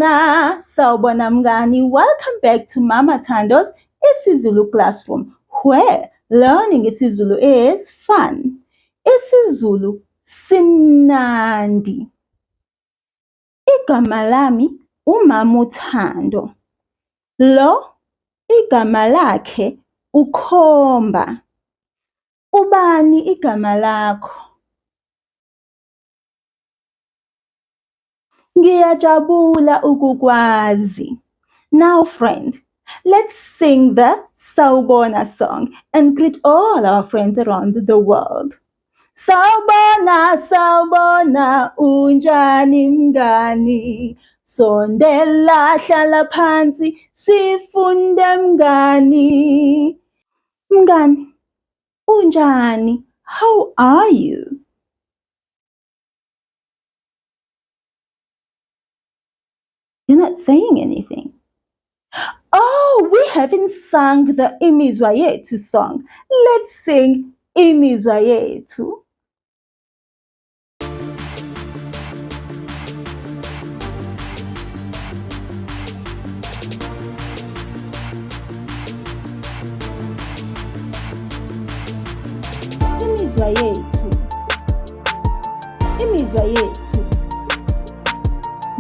Sawubona mngani. Welcome back to Mama Thando's isiZulu classroom, where learning isiZulu is fun. isiZulu simnandi. Igama lami uMama Thando. Lo igama lakhe uKhomba. Ubani igama lakho? Ngiyajabula ukukwazi. Now, friend, let's sing the Sawubona song and greet all our friends around the world. Sawubona, sawubona, unjani mngani? Sondela, hlala phansi, sifunde mngani. Mngani, unjani? How are you? You're not saying anything. Oh, we haven't sung the Imizwa Yethu song. Let's sing Imizwa Yethu. Imizwa yethu. Imizwa yethu.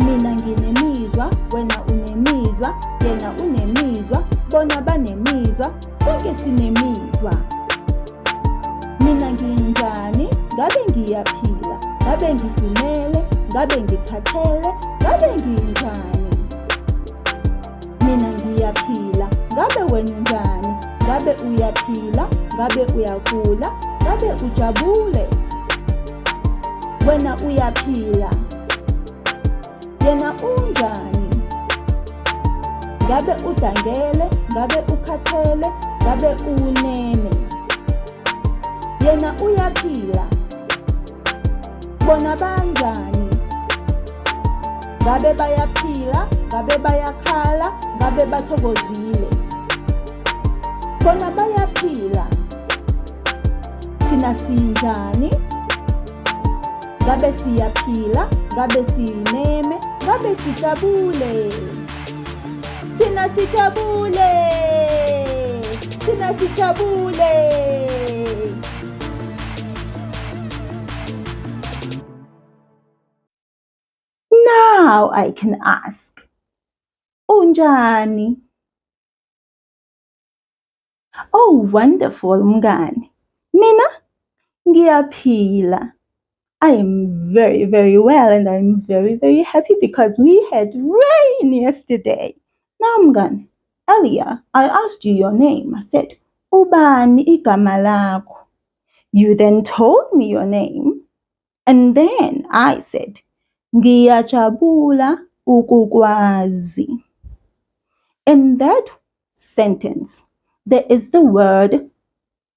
Mina nginemizwa, wena unemizwa, yena unemizwa, bona banemizwa, sonke sinemizwa. Mina nginjani, ngabe ngiyaphila, ngabe ngidumele, ngabe ngikhathele, ngabe nginjani. Mina ngiyaphila, ngabe wena unjani, ngabe uyaphila, ngabe uyagula, ngabe ujabule. Wena uyaphila, yena unjani? Ngabe udangele, ngabe ukhathele, ngabe unene. Yena uyaphila, bona banjani? Ngabe bayaphila, ngabe bayakhala, ngabe bathokozile. Bona bayaphila, thina sinjani? Ngabe siyaphila, ngabe sineme, ngabe sijabule. Thina sijabule, thina sijabule. Now I can ask, unjani? Oh, wonderful mngani. Mina ngiyaphila. I am very, very well, and I'm very, very happy because we had rain yesterday. Now, mngani, earlier I asked you your name. I said, ubani igama lakho? You then told me your name, and then I said, ngiyajabula ukukwazi. In that sentence, there is the word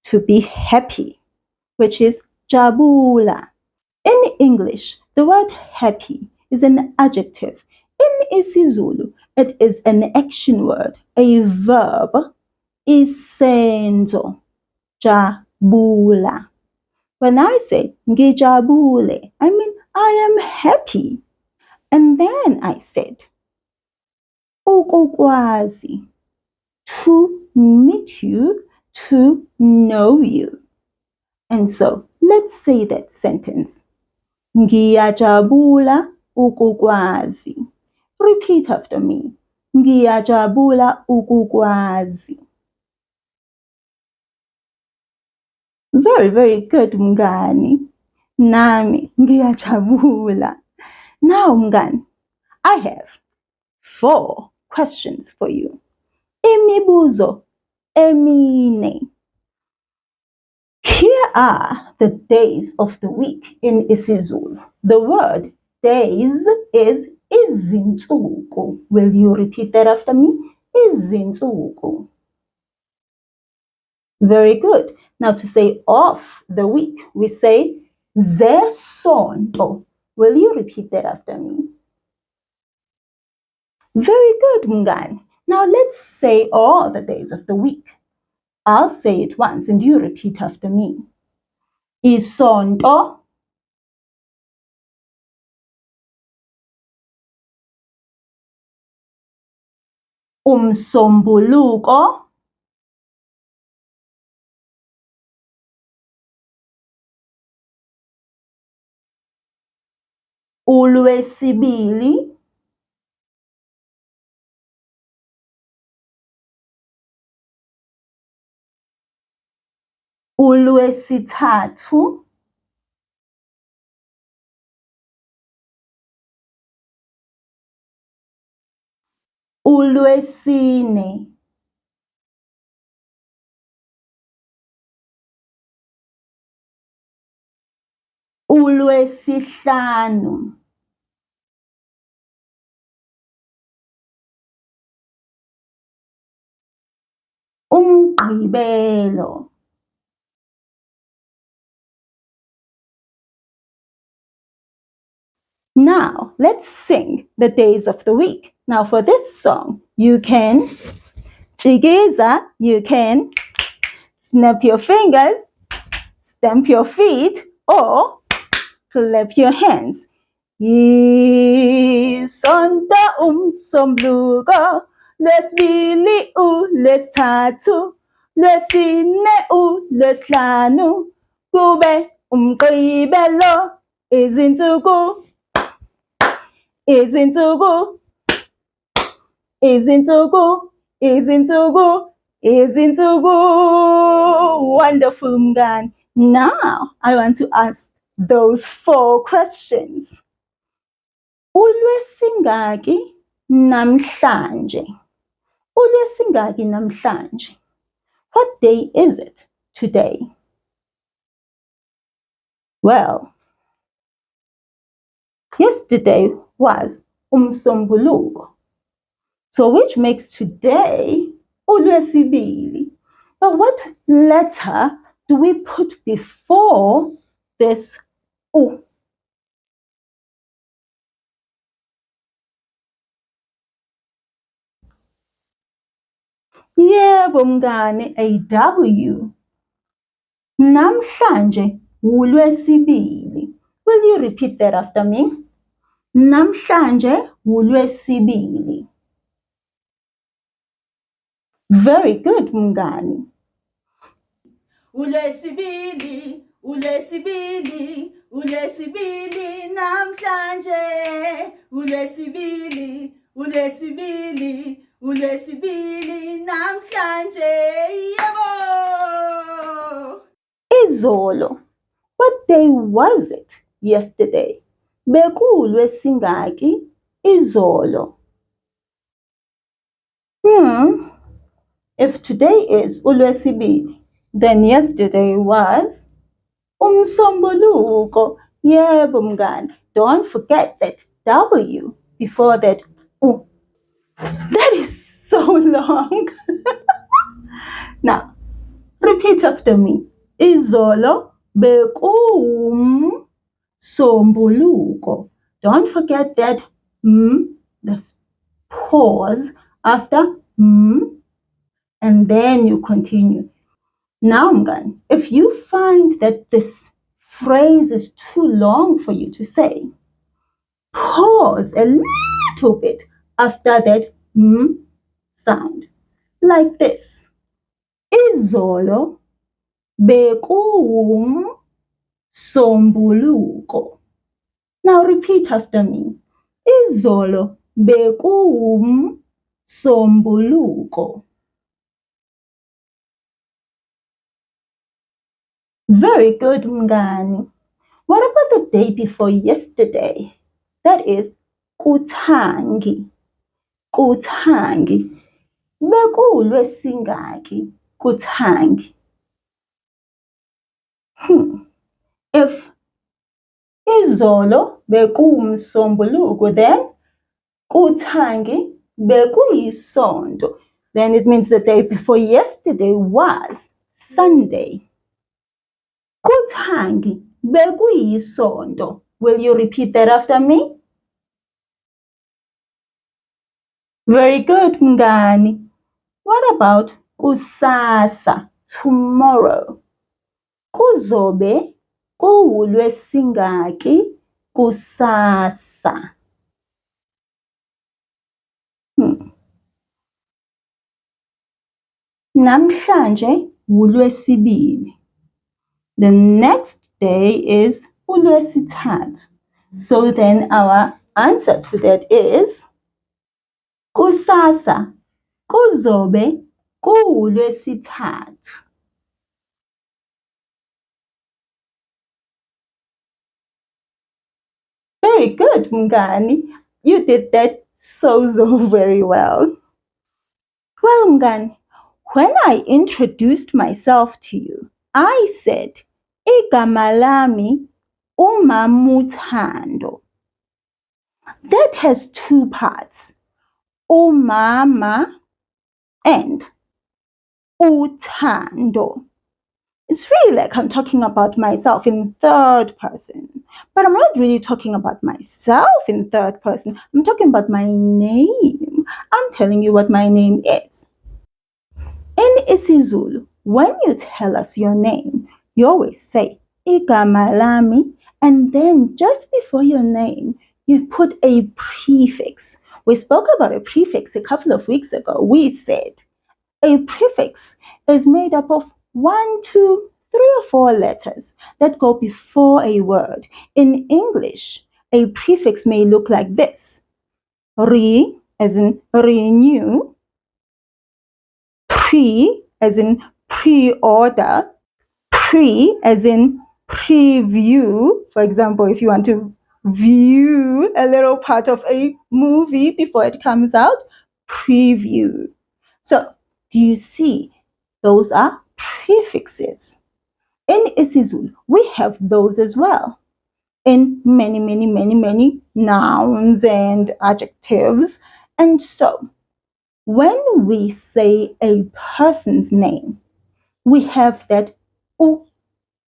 to be happy, which is jabula. In English, the word happy is an adjective. In isiZulu, it is an action word, a verb, isenzo, jabula. When I say ngijabule, I mean I am happy. And then I said ukukwazi, to meet you, to know you. And so let's say that sentence. Ngiyajabula ukukwazi. Repeat after me. Ngiyajabula ukukwazi. Very, very good, mngani. Nami ngiyajabula. Now, mngani, I have 4 questions for you. Imibuzo emine. Here are the days of the week in isiZulu. The word days is izinsuku. Will you repeat that after me? Izinsuku. Very good. Now to say of the week, we say zesonto. Will you repeat that after me? Very good, mngani. Now let's say all the days of the week. I'll say it once and you repeat after me. Isonto, uMsombuluko, uLwesibili, uLwesithathu, uLwesine, uLwesihlanu, uMgqibelo. Now, let's sing the days of the week. Now, for this song, you can jigiza, you can snap your fingers, stamp your feet, or clap your hands. Isonto uMsombuluko, uLwesibili uLwesithathu, uLwesine uLwesihlanu, kube uMgqibelo, izinsuku, izinsuku, izinsuku, izinsuku, izinsuku. Wonderful, mngani. Now, I want to ask those 4 questions. uLwesingaki namhlanje? uLwesingaki namhlanje? What day is it today? Well, yesterday was uMsombuluko. So which makes today uLwesibili. But what letter do we put before this U? Yebo mngani, a W. Namhlanje uLwesibili. Will you repeat that after me? Namhlanje uLwesibili. Very good, mngani. uLwesibili, uLwesibili, uLwesibili namhlanje. uLwesibili, uLwesibili, uLwesibili namhlanje. Yebo! Izolo. What day was it yesterday? bekuLwesingaki izolo. If today is uLwesibili, then yesterday was uMsombuluko. Yebo mngani. Don't forget that W before that U. That is so long. Now, repeat after me. Izolo bekuMsombuluko. Don't forget that there's pause after and then you continue. Now, mngani, if you find that this phrase is too long for you to say, pause a little bit after that sound, like this. Izolo bekuMsombuluko. Now repeat after me. Izolo bekuMsombuluko. Very good, mngani. What about the day before yesterday? That is kuThangi. kuThangi. bekuLwesingaki kuThangi? If izolo bekuMsombuluko, then kuThangi bekuyisonto. Then it means the day before yesterday was Sunday. kuThangi bekuyisonto. Will you repeat that after me? Very good, mngani. What about kusasa, tomorrow? Kuzobe kuLwesingaki kusasa? Namhlanje uLwesibili. The next day is uLwesithathu. So then our answer to that is kusasa kuzobe kuwuLwesithathu. Very good, Mngani. You did that so very well. Well, Mngani, when I introduced myself to you, I said, igama lami uMama Thando. That has two parts, umama and uthando. It's really like I'm talking about myself in third person. But I'm not really talking about myself in third person. I'm talking about my name. I'm telling you what my name is. In isiZulu, when you tell us your name, you always say igama lami, and then just before your name, you put a prefix. We spoke about a prefix a couple of weeks ago. We said a prefix is made up of 1, 2, 3 or 4 letters that go before a word. In English, a prefix may look like this. Re, as in renew. Pre, as in pre-order. Pre, as in preview. For example, if you want to view a little part of a movie before it comes out, preview. So, do you see? Those are prefixes. In isiZulu, we have those as well. In many nouns and adjectives. And so, when we say a person's name, we have that U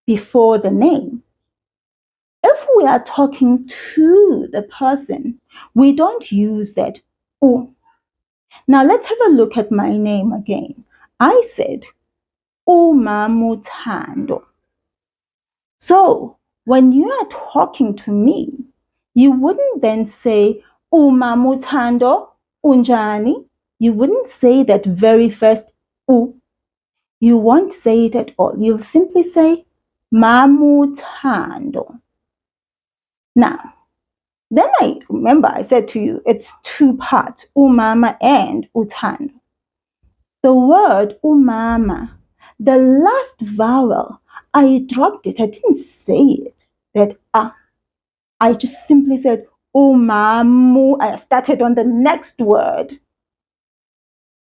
before the name. If we are talking to the person, we don't use that U. Now let's have a look at my name again. I said uMama Thando. So when you are talking to me, you wouldn't then say uMama Thando unjani. You wouldn't say that very first U. You won't say it at all. You'll simply say Mama Thando. Now, then I remember I said to you, it's 2 parts, umama and uthando. The word umama, the last vowel, I dropped it. I didn't say it. I just simply said umamu. I started on the next word.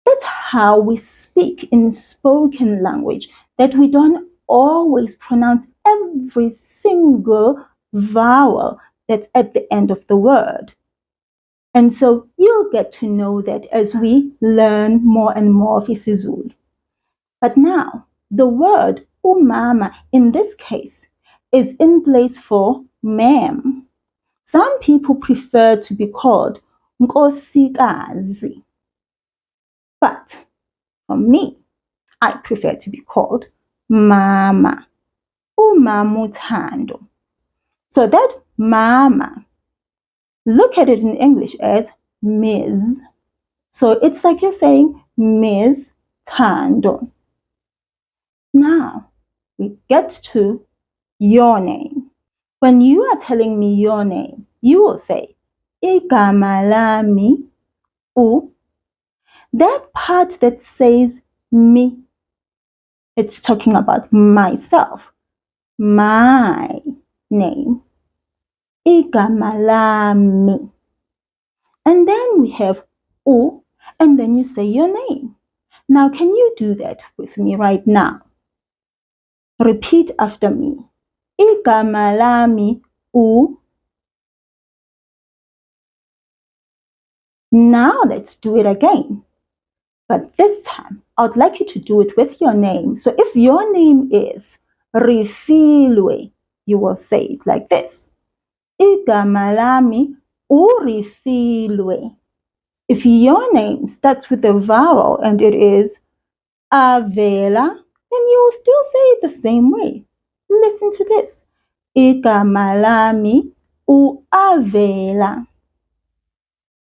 That's how we speak in spoken language, that we don't always pronounce every single vowel that's at the end of the word. And so you'll get to know that as we learn more and more of isiZulu. But now, the word umama in this case is in place for ma'am. Some people prefer to be called nkosikazi. But for me, I prefer to be called mama, uMama Thando. So that mama, look at it in English as Ms. So it's like you're saying Ms. Thando. Now, we get to your name. When you are telling me your name, you will say igama lami u. That part that says me, it's talking about myself, my name. Igama lami. And then we have u, and then you say your name. Now, can you do that with me right now? Repeat after me. Igama lami u. Now let's do it again. But this time, I would like you to do it with your name. So if your name is Rifilwe, you will say it like this. Igama lami uRifilwe. If your name starts with a vowel and it is Avela, then you will still say it the same way. Listen to this. Igama lami uAvela.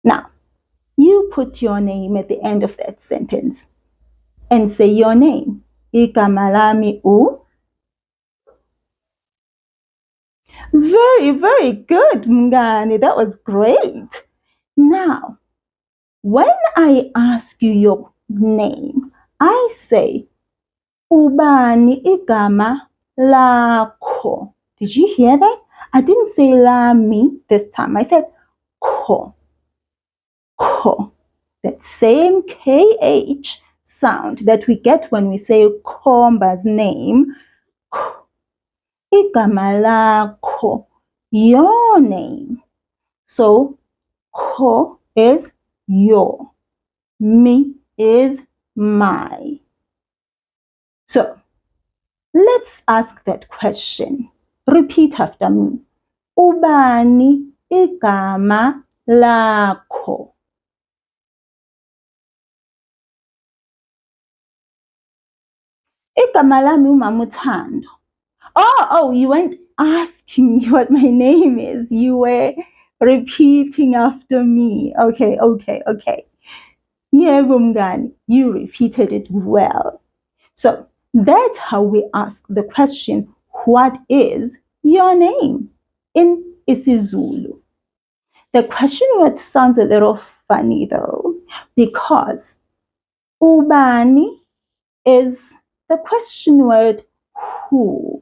Now, you put your name at the end of that sentence. and say your name. Igama lami u. Very, very good, Mngani. That was great. Now, when I ask you your name, I say, Ubani igama lakho. Did you hear that? I didn't say lami this time. I said ko. Ko. That same KH sound that we get when we say Komba's name. Ko. Igama lakho. Your name. So, ko is your. Me is my. So, let's ask that question. Repeat after me. Ubani igama lakho? Igama lami uMama Thando. Oh, you weren't asking me what my name is. You were repeating after me. Okay. Yeah, Mngani, you repeated it well. So that's how we ask the question, what is your name? In isiZulu. The question word sounds a little funny though, because ubani is the question word who.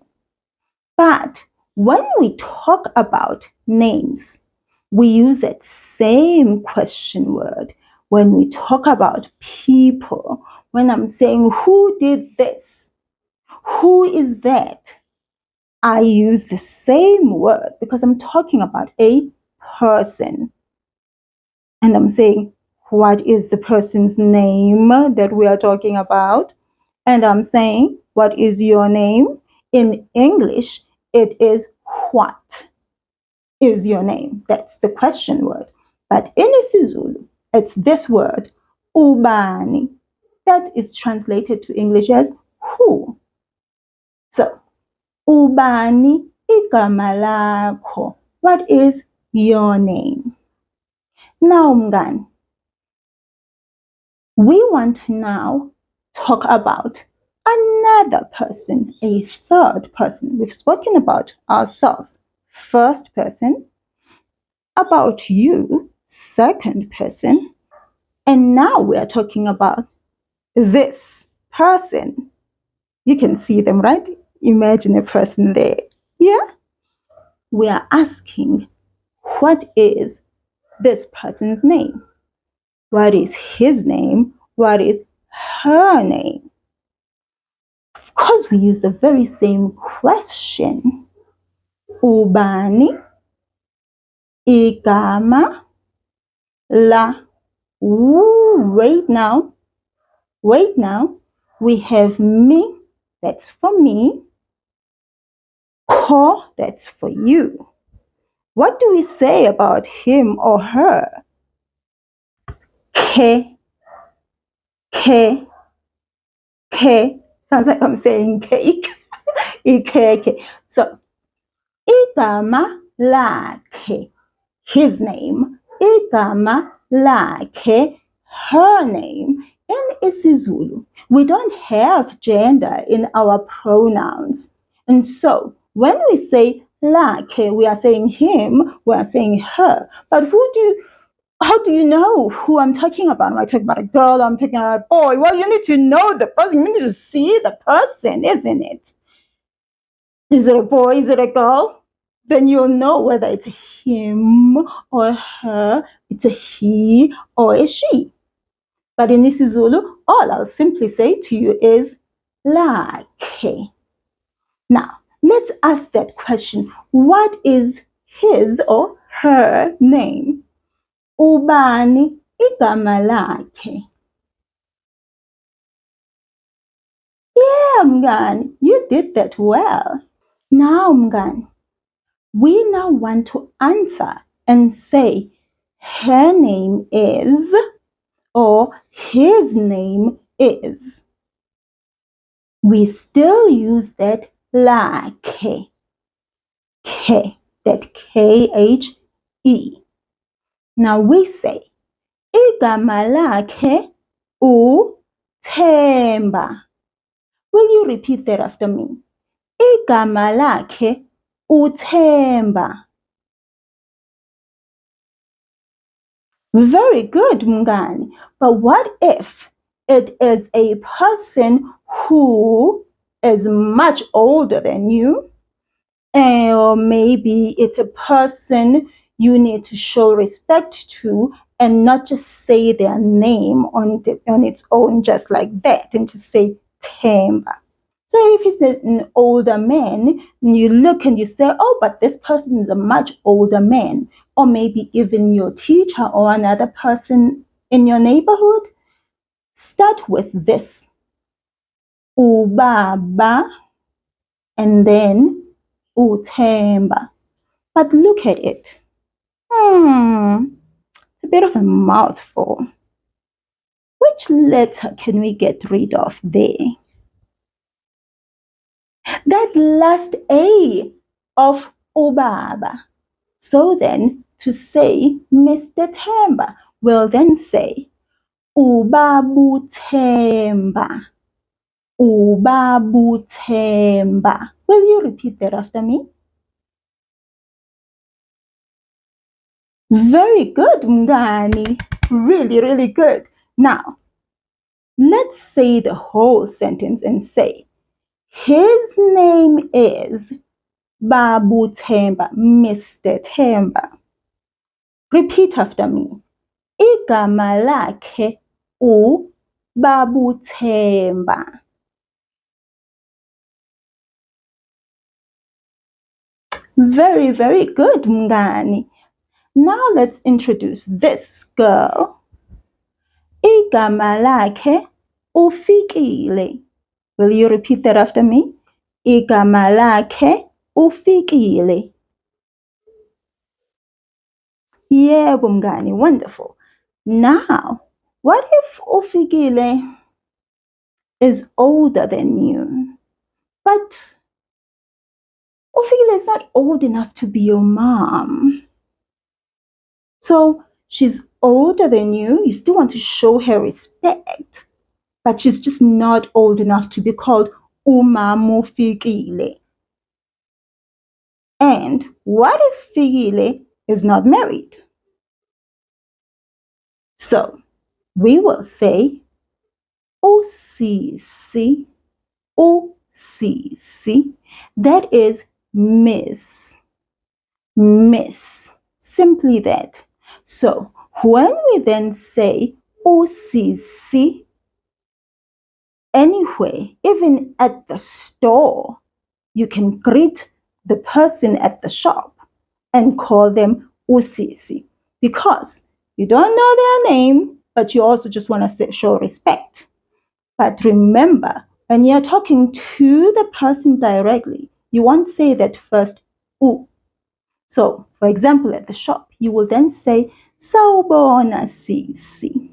But when we talk about names, we use that same question word when we talk about people. When I'm saying, who did this? Who is that? I use the same word because I'm talking about a person. And I'm saying, what is the person's name that we are talking about? And I'm saying, what is your name? In English, it is what is your name? That's the question word. But in isiZulu, it's this word, ubani, that is translated to English as who. So, ubani igama lakho. What is your name? Now, Mngani, we want to now talk about another person, a third person. We've spoken about ourselves, first person, about you, second person, and now we are talking about this person. You can see them, right? Imagine a person there. Yeah? We are asking, what is this person's name? What is his name? What is her name? Of course, we use the very same question. Ubani igama la. Ooh, wait now. We have me, that's for me. Ko, that's for you. What do we say about him or her? Ke. Sounds like I'm saying cake. Ikeke. So, igama lakhe, his name. Igama lakhe, her name. In isiZulu, we don't have gender in our pronouns. And so, when we say lakhe, we are saying him, we are saying her. But how do you know who I'm talking about? Am I talking about a girl? I'm talking about a boy? Well, you need to know the person. You need to see the person, isn't it? Is it a boy? Is it a girl? Then you'll know whether it's him or her, it's a he or a she. But in isiZulu, all I'll simply say to you is lakhe. Now, let's ask that question. What is his or her name? Ubani igama lakhe? Yeah, Mngani, you did that well. Now, Mngani, we now want to answer and say her name is or his name is. We still use that lakhe, that K-H-E. Now we say igama lakhe uThembi. uThemba. Will you repeat that after me? Igama lakhe uThemba. Very good, Mngani. But what if it is a person who is much older than you? Or maybe it's a person you need to show respect to and not just say their name on its own just like that and just say Themba. So if it's an older man, you look and you say, oh, but this person is a much older man, or maybe even your teacher or another person in your neighborhood, start with this. Ubaba and then uThemba. But look at it. It's a bit of a mouthful. Which letter can we get rid of there? That last A of ubaba. So then, to say Mr. Themba, we'll then say ubabuthemba. Ubabuthemba. Will you repeat that after me? Very good, Mngani. Really, really good. Now, let's say the whole sentence and say, his name is Babu Themba, Mr. Themba. Repeat after me. Igama lakhe uBabu Themba. Very, very good, Mngani. Now let's introduce this girl. Igama lakhe uFikile. Will you repeat that after me? Igama lakhe uFikile. Yebo mngani, wonderful. Now, what if uFikile is older than you? But uFikile is not old enough to be your mom. So she's older than you still want to show her respect, but she's just not old enough to be called uMama Fikile. And what if Fikile is not married? So we will say usisi, usisi. That is miss, miss. Simply that. So when we then say usisi, anywhere, even at the store, you can greet the person at the shop and call them usisi because you don't know their name, but you also just want to show respect. But remember, when you're talking to the person directly, you won't say that first u. So, for example, at the shop, you will then say sawubona sisi.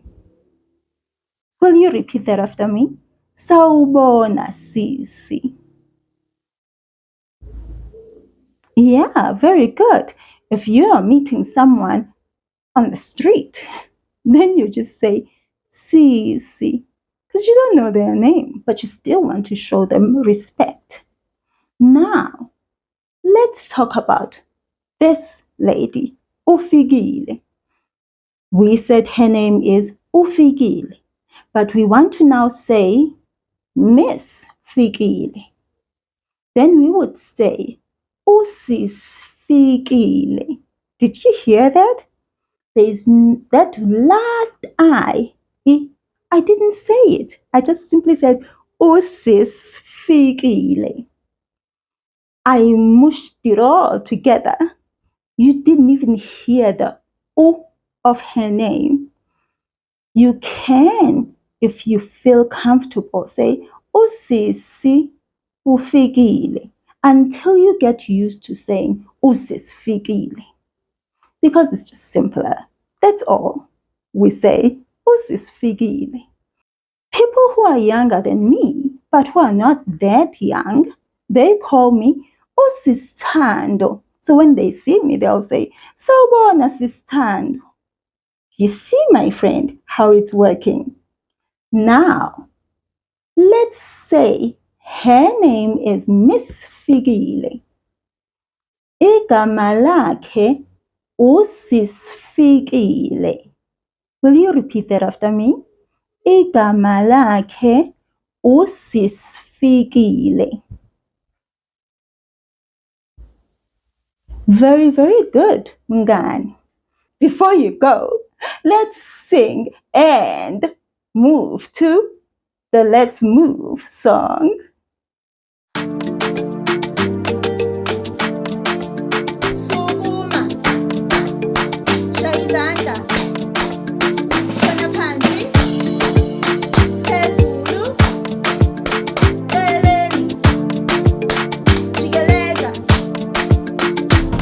Will you repeat that after me? Sawubona sisi. Yeah, very good. If you are meeting someone on the street, then you just say sisi because you don't know their name, but you still want to show them respect. Now, let's talk about this lady, uFikile. We said her name is uFikile, but we want to now say Miss Fikile. Then we would say uSisfikile. Did you hear that? There's that last I. I didn't say it. I just simply said uSisfikile. I mushed it all together. You didn't even hear the U of her name. You can, if you feel comfortable, say usisi ufikile until you get used to saying usisfikile because it's just simpler. That's all. We say usisfikile. People who are younger than me, but who are not that young, they call me usisithando. So when they see me, they'll say, sawubona sisithando. You see, my friend, how it's working. Now, Let's say her name is Miss Fikile. Igama lakhe uSisfikile. Will you repeat that after me? Igama lakhe uSisfikile. Very, very good, Mngani. Before you go, let's sing and move to the Let's Move song. Sukuma, shaya izandla, shona phansi, phezulu, eceleni, jikeleza,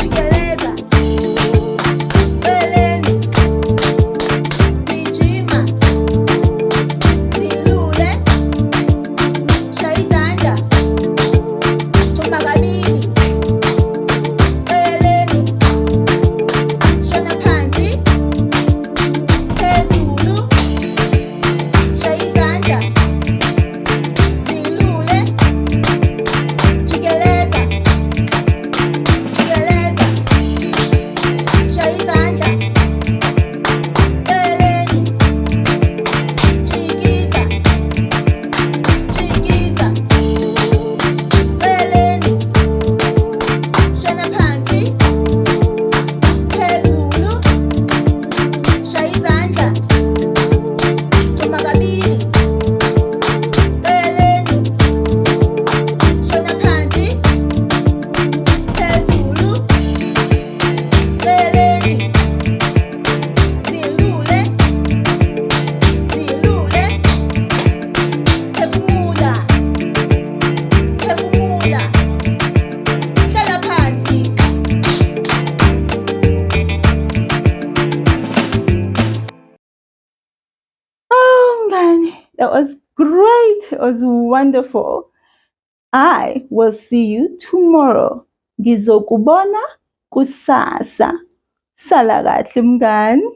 jikeleza, eceleni, gijima, zilule, shaya izandla, thumba kabili, eceleni, shona phansi, phezulu, shaya izandla, zilule, jikeleza, jikeleza, shaya izandla, eceleni, jikiza, jikiza, eceleni, shona phansi, phezulu, shaya izandla, thumba kabili, eceleni, shona phansi, phezulu, eceleni, zilule, zilule, phefumula, phefumula, hlala phansi. Oh, Mngani, that was great. It was wonderful. I will see you tomorrow. Ngizokubona kusasa. Sala kahle, Mngani.